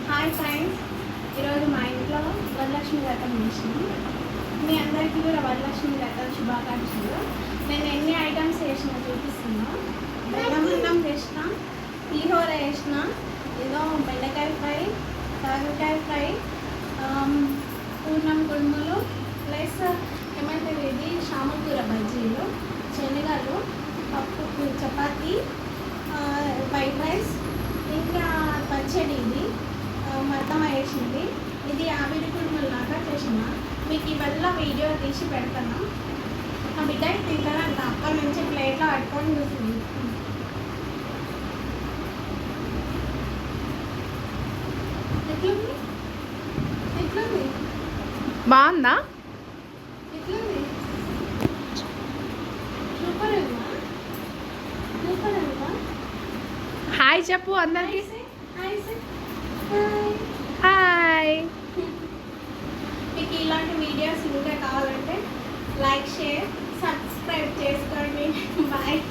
Hi friends, ఈరోజు మా ఇంట్లో వరలక్ష్మి వ్రతం చేసినాం. మీ అందరికీ కూడా వరలక్ష్మి వ్రతం శుభాకాంక్షలు. నేను ఎన్ని ఐటమ్స్ చేసినా చూపిస్తున్నా. బెల్లమన్నం చేసిన, పులిహోర చేసిన, ఏదో బెండకాయ ఫ్రై, కాకరకాయ ఫ్రై, పూర్ణం కుడుములు, ప్లస్ ఏమంటారు ఇది చామకూర బజ్జీలు, శనగలు, పప్పు, చపాతీ, వైట్ రైస్, ఇంకా పచ్చడి. ఇది మొత్తం వేసింది. ఇది ఆవిరి కుడుములు లాగా చేసిన. మీకు ఇవల్ల వీడియో తీసి పెడతాను. ఆ బిడ్డకి తింటానంట. అక్కడి నుంచి ప్లేట్లో పట్టుకొని చూస్తుంది. ఎట్లుంది ఎట్లుంది బాగుందా? ఎట్లుంది? సూపర్ ఉందా? సూపర్ ఉందా? హాయ్ చెప్పు అందరికి. Hi sir. హాయ్. మీకు ఇలాంటి వీడియోస్ ఇంకా కావాలంటే లైక్, షేర్, సబ్స్క్రైబ్ చేసుకోండి. బాయ్.